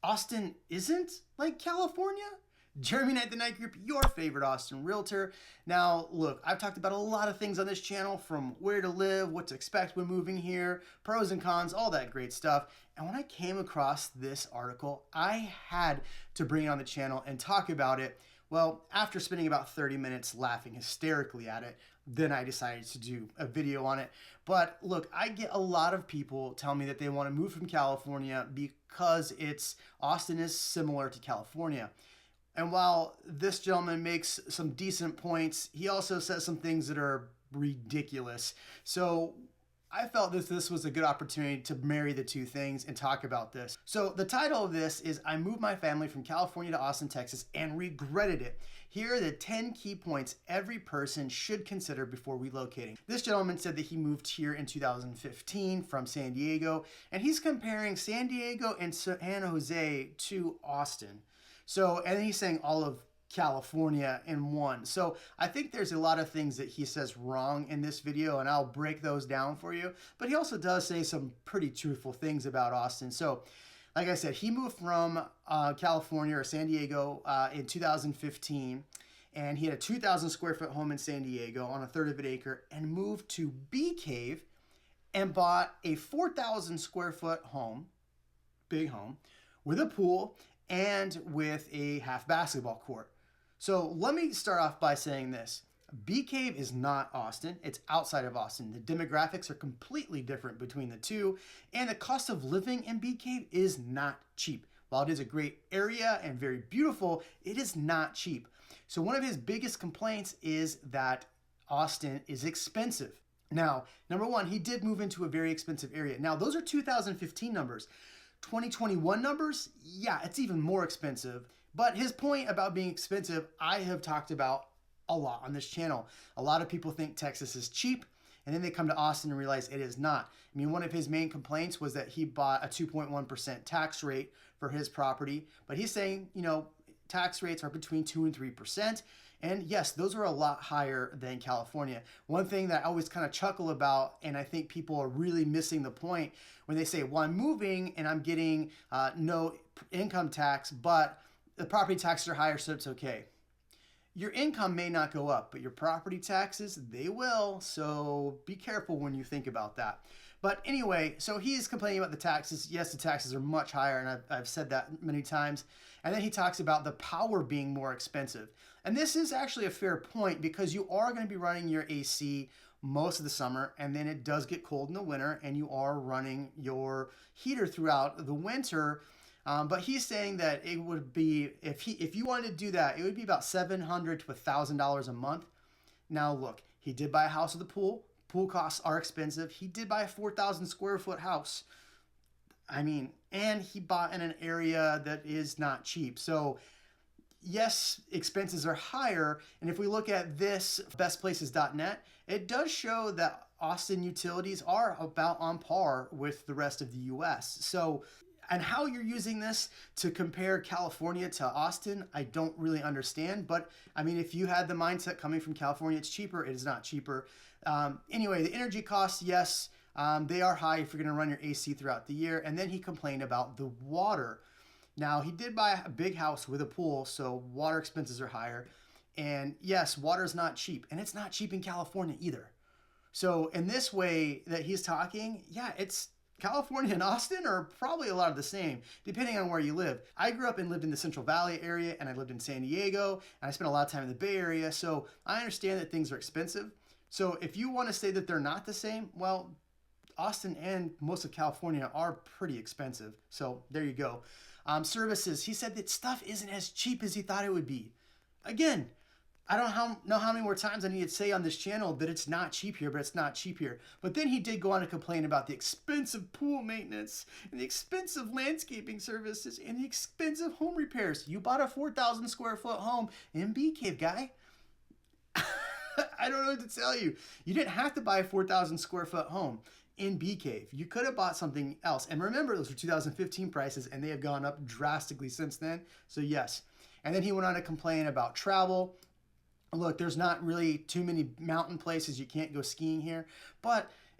Austin isn't like California? Jeremy Knight, the Night Group, your favorite Austin realtor. Now, look, I've talked about a lot of things on this channel, from where to live, what to expect when moving here, pros and cons, all that great stuff. And when I came across this article, I had to bring it on the channel and talk about it. Well, after spending about 30 minutes laughing hysterically at it, then I decided to do a video on it. But look, I get a lot of people tell me that they want to move from California because Austin is similar to California. And while this gentleman makes some decent points, he also says some things that are ridiculous. So I felt this was a good opportunity to marry the two things and talk about this. So the title of this is I Moved My Family from California to Austin, Texas and Regretted It. Here are the 10 key points every person should consider before relocating. This gentleman said that he moved here in 2015 from San Diego, and he's comparing San Diego and San Jose to Austin. So, and he's saying all of California in one. So I think there's a lot of things that he says wrong in this video, and I'll break those down for you. But he also does say some pretty truthful things about Austin. So like I said, he moved from California or San Diego in 2015, and he had a 2,000 square foot home in San Diego on a third of an acre, and moved to Bee Cave and bought a 4,000 square foot home, big home, with a pool and with a half basketball court. So let me start off by saying this. Bee Cave is not Austin. It's outside of Austin. The demographics are completely different between the two, and the cost of living in Bee Cave is not cheap. While it is a great area and very beautiful, it is not cheap. So one of his biggest complaints is that Austin is expensive. Now, number one, he did move into a very expensive area. Now, those are 2015 numbers. 2021 numbers, yeah, it's even more expensive. But his point about being expensive, I have talked about a lot on this channel. A lot of people think Texas is cheap, and then they come to Austin and realize it is not. I mean, one of his main complaints was that he bought a 2.1% tax rate for his property. But he's saying, you know, tax rates are between 2 and 3%. And yes, those are a lot higher than California. One thing that I always kind of chuckle about, and I think people are really missing the point when they say, well, I'm moving and I'm getting no income tax, but the property taxes are higher, so it's okay. Your income may not go up, but your property taxes, they will. So be careful when you think about that. But anyway, so he's complaining about the taxes. Yes, the taxes are much higher, and I've said that many times. And then he talks about the power being more expensive. And this is actually a fair point, because you are going to be running your AC most of the summer, and then it does get cold in the winter, and you are running your heater throughout the winter. But he's saying that it would be, if you wanted to do that, it would be about $700 to $1,000 a month. Now look, he did buy a house with a pool. Pool costs are expensive. He did buy a 4,000 square foot house. I mean, and he bought in an area that is not cheap. So yes, expenses are higher. And if we look at this, bestplaces.net, it does show that Austin utilities are about on par with the rest of the US. So, and how you're using this to compare California to Austin, I don't really understand. But I mean, if you had the mindset coming from California, it's cheaper, it is not cheaper. Anyway, the energy costs, yes, they are high if you're gonna run your AC throughout the year. And then he complained about the water. Now, he did buy a big house with a pool, so water expenses are higher. And yes, water is not cheap, and it's not cheap in California either. So in this way that he's talking, yeah, it's California and Austin are probably a lot of the same, depending on where you live. I grew up and lived in the Central Valley area, and I lived in San Diego, and I spent a lot of time in the Bay Area, so I understand that things are expensive. So if you want to say that they're not the same, well, Austin and most of California are pretty expensive. So there you go. Services, he said that stuff isn't as cheap as he thought it would be. Again, I don't know how many more times I need to say on this channel that it's not cheap here, but it's not cheap here. But then he did go on to complain about the expensive pool maintenance and the expensive landscaping services and the expensive home repairs. You bought a 4,000 square foot home in Bee Cave, guy. I don't know what to tell you. You didn't have to buy a 4,000 square foot home in Bee Cave. You could have bought something else. And remember, those were 2015 prices, and they have gone up drastically since then. So yes. And then he went on to complain about travel. Look, there's not really too many mountain places. You can't go skiing here.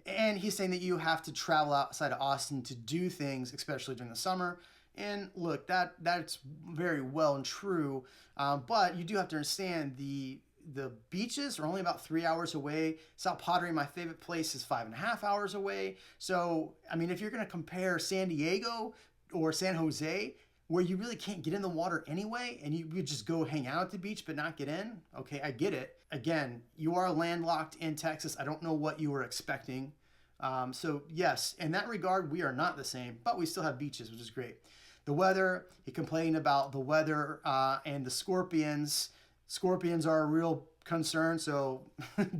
And he's saying that you have to travel outside of Austin to do things, especially during the summer. And look, that's very well and true, but you do have to understand the beaches are only about 3 hours away. South Pottery, my favorite place, is 5.5 hours away. So, I mean, if you're going to compare San Diego or San Jose, where you really can't get in the water anyway, and you just go hang out at the beach but not get in, okay, I get it. Again, you are landlocked in Texas. I don't know what you were expecting. So, yes, in that regard, we are not the same, but we still have beaches, which is great. The weather, he complained about the weather and the scorpions. Scorpions are a real concern, so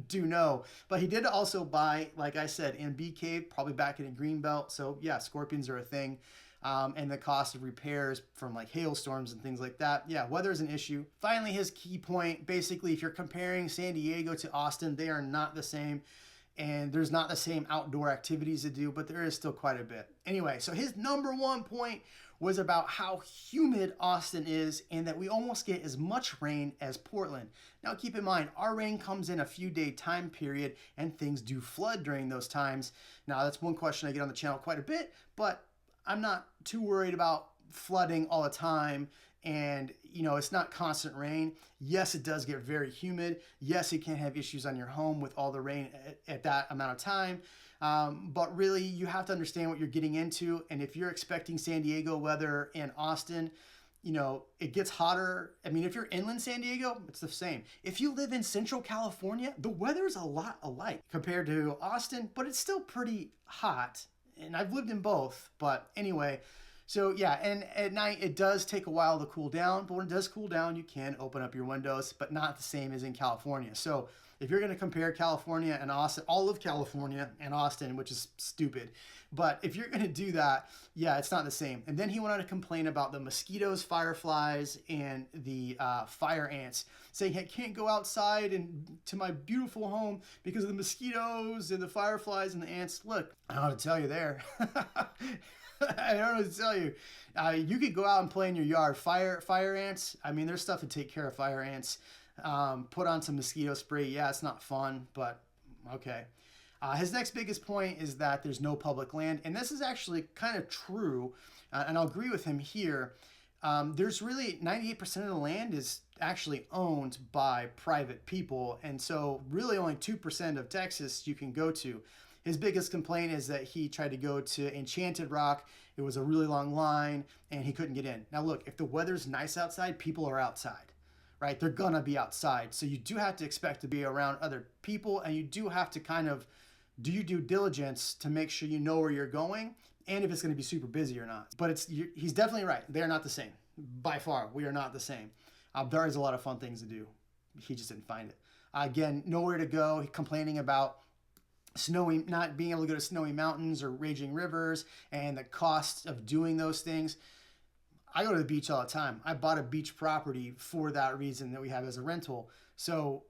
do know. But he did also buy, like I said, in Bee Cave, probably back in a Greenbelt. So yeah, scorpions are a thing. And the cost of repairs from like hailstorms and things like that. Yeah, weather is an issue. Finally, his key point, basically, if you're comparing San Diego to Austin, they are not the same. And there's not the same outdoor activities to do, but there is still quite a bit. Anyway, so his number one point was about how humid Austin is and that we almost get as much rain as Portland. Now keep in mind, our rain comes in a few day time period and things do flood during those times. Now that's one question I get on the channel quite a bit, but I'm not too worried about flooding all the time. And you know, it's not constant rain. Yes, it does get very humid. Yes, you can have issues on your home with all the rain at that amount of time. But really, you have to understand what you're getting into. And if you're expecting San Diego weather in Austin, you know, it gets hotter. I mean, if you're inland San Diego, it's the same. If you live in Central California, the weather is a lot alike compared to Austin, but it's still pretty hot. And I've lived in both. But anyway, so yeah, and at night it does take a while to cool down, but when it does cool down, you can open up your windows, but not the same as in California. So if you're going to compare California and Austin, all of California and Austin, which is stupid, but if you're going to do that, yeah, it's not the same. And then he went on to complain about the mosquitoes, fireflies, and the fire ants, saying I can't go outside and to my beautiful home because of the mosquitoes and the fireflies and the ants. Look, I don't know what to tell you there. I don't know what to tell you. You could go out and play in your yard. Fire ants, I mean, there's stuff to take care of fire ants. Put on some mosquito spray. Yeah, it's not fun, but okay. His next biggest point is that there's no public land. And this is actually kind of true. And I'll agree with him here. There's really 98% of the land is actually owned by private people. And so really only 2% of Texas you can go to. His biggest complaint is that he tried to go to Enchanted Rock. It was a really long line and he couldn't get in. Now look, if the weather's nice outside, people are outside, right? They're gonna be outside. So you do have to expect to be around other people, and you do have to kind of do your due diligence to make sure you know where you're going and if it's gonna be super busy or not. But he's definitely right. They are not the same. By far, we are not the same. There is a lot of fun things to do. He just didn't find it. Again, nowhere to go. He's complaining about not being able to go to snowy mountains or raging rivers and the cost of doing those things. I go to the beach all the time. I bought a beach property for that reason that we have as a rental. So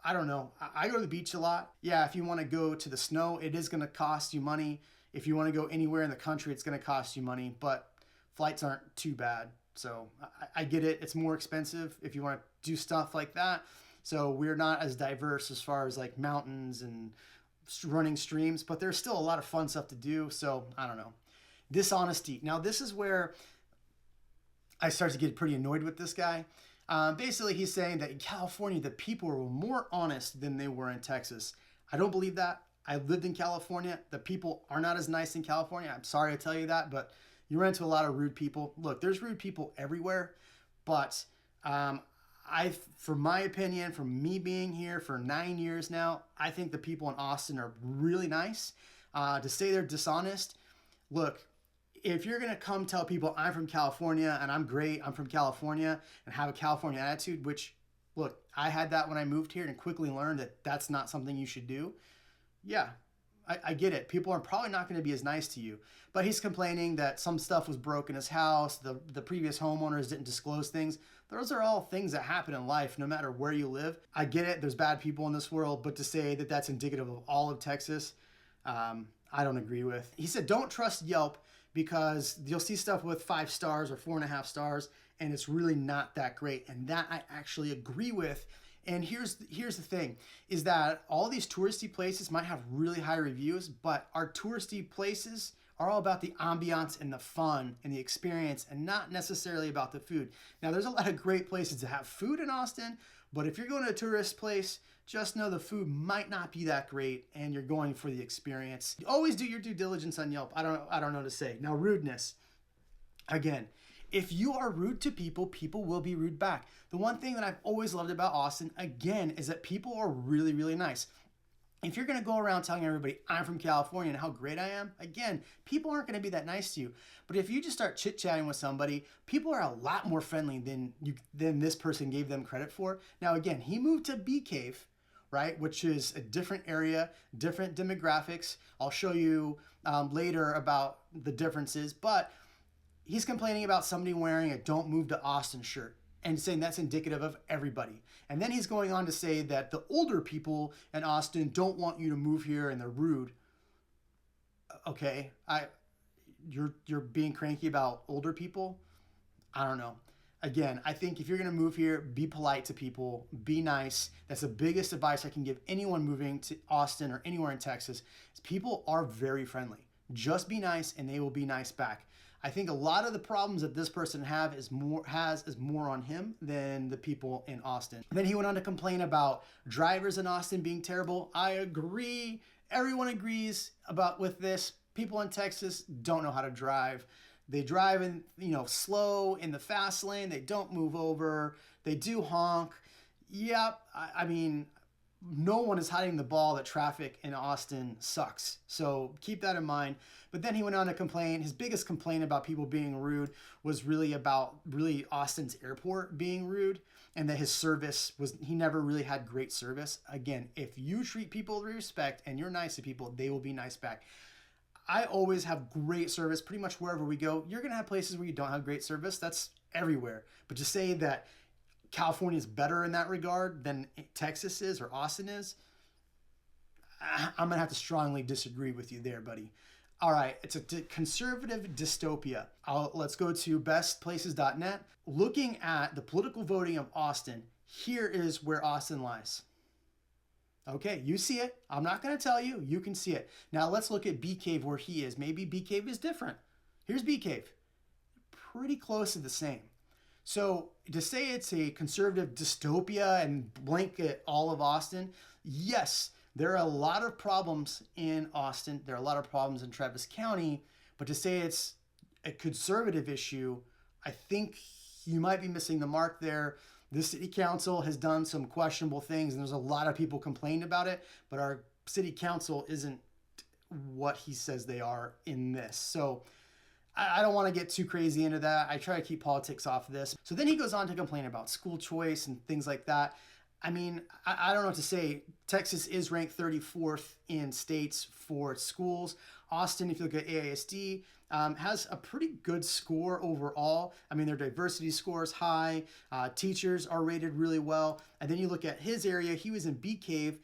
I don't know. I go to the beach a lot. Yeah, if you want to go to the snow, it is going to cost you money. If you want to go anywhere in the country, it's going to cost you money, but flights aren't too bad. So I get it. It's more expensive if you want to do stuff like that. So we're not as diverse as far as like mountains and running streams, but there's still a lot of fun stuff to do. So I don't know. Dishonesty. Now this is where I start to get pretty annoyed with this guy. Basically, he's saying that in California, the people were more honest than they were in Texas. I don't believe that. I lived in California. The people are not as nice in California. I'm sorry to tell you that, but you run into a lot of rude people. Look, there's rude people everywhere, but for my opinion, from me being here for 9 years now, I think the people in Austin are really nice. To say they're dishonest, look, if you're going to come tell people I'm from California and I'm great, I'm from California, and have a California attitude, which, look, I had that when I moved here and quickly learned that that's not something you should do. Yeah, I get it. People are probably not going to be as nice to you. But he's complaining that some stuff was broke in his house. The previous homeowners didn't disclose things. Those are all things that happen in life, no matter where you live. I get it. There's bad people in this world. But to say that that's indicative of all of Texas, I don't agree with. He said, don't trust Yelp because you'll see stuff with 5 stars or 4.5 stars, and it's really not that great. And that I actually agree with. And here's the thing, is that all these touristy places might have really high reviews, but our touristy places are all about the ambiance and the fun and the experience and not necessarily about the food. Now, there's a lot of great places to have food in Austin, but if you're going to a tourist place, just know the food might not be that great and you're going for the experience. Always do your due diligence on Yelp. I don't know what to say. Now, rudeness. Again, if you are rude to people, people will be rude back. The one thing that I've always loved about Austin, again, is that people are really, really nice. If you're going to go around telling everybody I'm from California and how great I am, again, people aren't going to be that nice to you. But if you just start chit-chatting with somebody, people are a lot more friendly than this person gave them credit for. Now, again, he moved to Bee Cave, right, which is a different area, different demographics. I'll show you later about the differences, but he's complaining about somebody wearing a "Don't Move to Austin" shirt and saying that's indicative of everybody. And then he's going on to say that the older people in Austin don't want you to move here and they're rude. Okay, you're being cranky about older people? I don't know. Again, I think if you're going to move here, be polite to people, be nice. That's the biggest advice I can give anyone moving to Austin or anywhere in Texas. Is people are very friendly. Just be nice and they will be nice back. I think a lot of the problems that this person is more on him than the people in Austin. Then he went on to complain about drivers in Austin being terrible. I agree. Everyone agrees with this. People in Texas don't know how to drive. They drive in, slow in the fast lane. They don't move over. They do honk. Yep. I mean, no one is hiding the ball that traffic in Austin sucks. So keep that in mind. But then he went on to complain. His biggest complaint about people being rude was really about Austin's airport being rude, and that his service he never really had great service. Again, if you treat people with respect and you're nice to people, they will be nice back. I always have great service pretty much wherever we go. You're going to have places where you don't have great service. That's everywhere. But to say that California is better in that regard than Texas is or Austin is, I'm going to have to strongly disagree with you there, buddy. All right, it's a conservative dystopia. Let's go to bestplaces.net. Looking at the political voting of Austin, here is where Austin lies. Okay, you see it. I'm not going to tell you. You can see it. Now let's look at Bee Cave where he is. Maybe Bee Cave is different. Here's Bee Cave. Pretty close to the same. So to say it's a conservative dystopia and blanket all of Austin, yes, there are a lot of problems in Austin. There are a lot of problems in Travis County. But to say it's a conservative issue, I think you might be missing the mark there. The city council has done some questionable things, and there's a lot of people complained about it. But our city council isn't what he says they are in this. So I don't want to get too crazy into that. I try to keep politics off of this. So then he goes on to complain about school choice and things like that. I mean, I don't know what to say. Texas is ranked 34th in states for schools. Austin, if you look at AISD, has a pretty good score overall. I mean, their diversity score is high. Teachers are rated really well. And then you look at his area. He was in Bee Cave,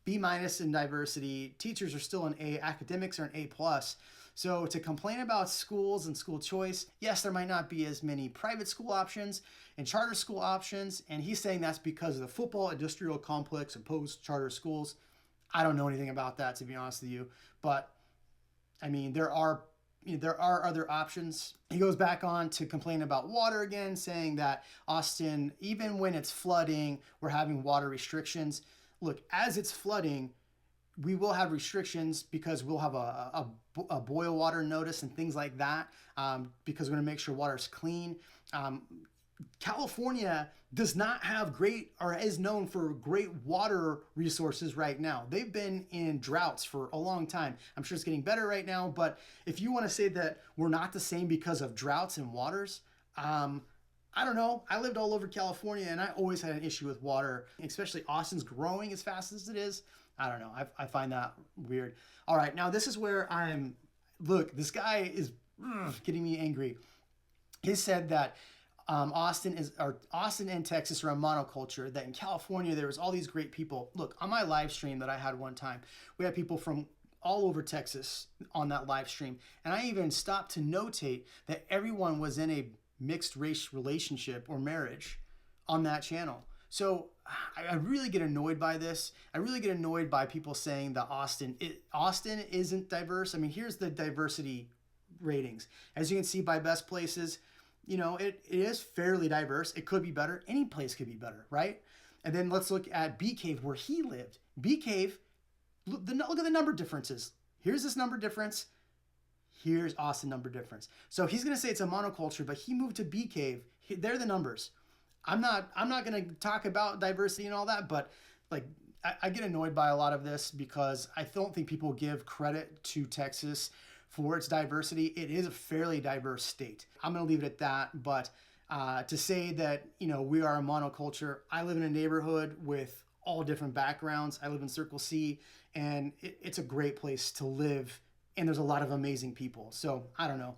B- in diversity. Teachers are still an A. Academics are an A+. So to complain about schools and school choice, yes, there might not be as many private school options and charter school options. And he's saying that's because of the football industrial complex opposed charter schools. I don't know anything about that, to be honest with you. But I mean, there are other options. He goes back on to complain about water again, saying that Austin, even when it's flooding, we're having water restrictions. Look, as it's flooding, we will have restrictions because we'll have a boil water notice and things like that, because we're going to make sure water is clean. California does not have great, or is known for great water resources right now. They've been in droughts for a long time. I'm sure it's getting better right now, but if you want to say that we're not the same because of droughts and waters, I don't know. I lived all over California and I always had an issue with water, especially Austin's growing as fast as it is. I don't know. I find that weird. All right, now this is where look, this guy is getting me angry. He said that Austin and Texas are a monoculture, that in California there was all these great people. Look, on my live stream that I had one time, we had people from all over Texas on that live stream. And I even stopped to notate that everyone was in a mixed race relationship or marriage on that channel. So I really get annoyed by this. I really get annoyed by people saying that Austin isn't diverse. I mean, here's the diversity ratings. As you can see by best places, you know, it is fairly diverse. It could be better. Any place could be better, right? And then let's look at Bee Cave, where he lived. Bee Cave, look at the number differences. Here's this number difference. Here's Austin number difference. So he's going to say it's a monoculture, but he moved to Bee Cave. They're the numbers. I'm not going to talk about diversity and all that, but like I get annoyed by a lot of this because I don't think people give credit to Texas for its diversity. It is a fairly diverse state. I'm going to leave it at that. But to say that, you know, we are a monoculture, I live in a neighborhood with all different backgrounds. I live in Circle C, and it's a great place to live. And there's a lot of amazing people. So I don't know.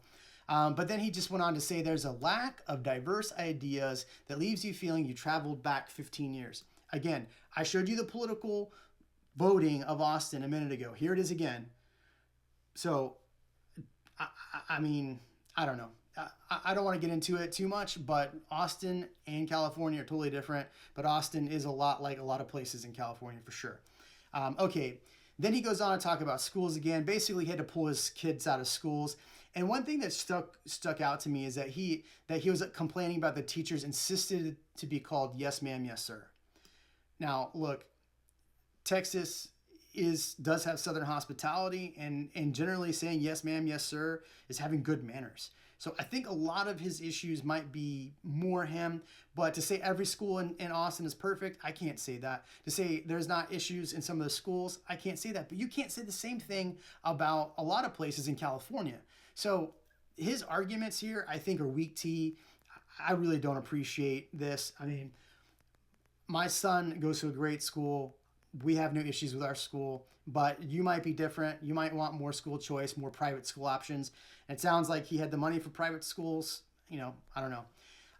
But then he just went on to say there's a lack of diverse ideas that leaves you feeling you traveled back 15 years. Again, I showed you the political voting of Austin a minute ago. Here it is again. So, I mean, I don't know. I don't want to get into it too much, but Austin and California are totally different. But Austin is a lot like a lot of places in California for sure. Okay. Then he goes on to talk about schools again. Basically, he had to pull his kids out of schools. And one thing that stuck out to me is that he was complaining about the teachers insisted to be called yes ma'am, yes sir. Now, look, Texas does have Southern hospitality, and generally saying yes ma'am, yes sir is having good manners. So I think a lot of his issues might be more him, but to say every school in Austin is perfect, I can't say that. To say there's not issues in some of the schools, I can't say that. But you can't say the same thing about a lot of places in California. So his arguments here, I think, are weak tea. I really don't appreciate this. I mean, my son goes to a great school. We have no issues with our school, but you might be different. You might want more school choice, more private school options. And it sounds like he had the money for private schools. You know, I don't know.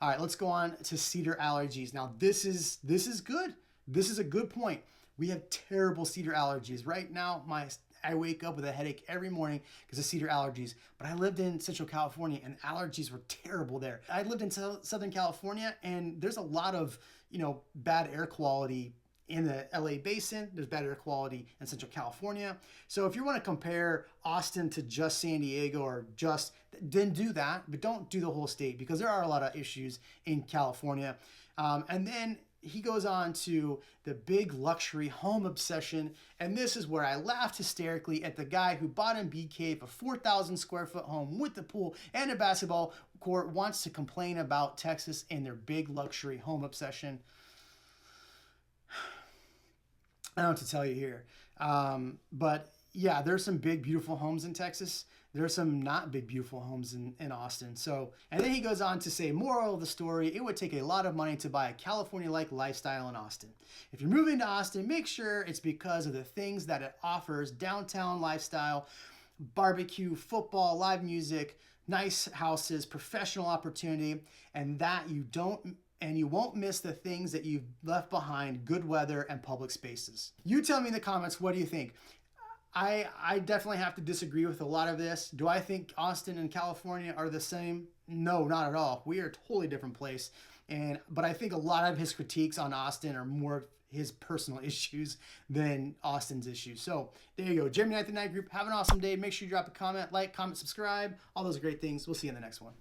All right, let's go on to cedar allergies. Now, this is good. This is a good point. We have terrible cedar allergies. Right now, I wake up with a headache every morning because of cedar allergies. But I lived in Central California, and allergies were terrible there. I lived in Southern California, and there's a lot of, you know, bad air quality in the LA basin. There's bad air quality in Central California. So if you want to compare Austin to just San Diego or then do that, but don't do the whole state because there are a lot of issues in California. And then he goes on to the big luxury home obsession. And this is where I laughed hysterically at the guy who bought in Bee Cave a 4,000 square foot home with the pool and a basketball court wants to complain about Texas and their big luxury home obsession. I don't know what to tell you here. But yeah, there's some big, beautiful homes in Texas. There are some not big, beautiful homes in Austin. So, and then he goes on to say, moral of the story, it would take a lot of money to buy a California-like lifestyle in Austin. If you're moving to Austin, make sure it's because of the things that it offers: downtown lifestyle, barbecue, football, live music, nice houses, professional opportunity, and you won't miss the things that you've left behind: good weather and public spaces. You tell me in the comments, what do you think? I definitely have to disagree with a lot of this. Do I think Austin and California are the same? No, not at all. We are a totally different place. But I think a lot of his critiques on Austin are more his personal issues than Austin's issues. So there you go. Jeremy Knight, the Night Group. Have an awesome day. Make sure you drop a comment, like, comment, subscribe, all those great things. We'll see you in the next one.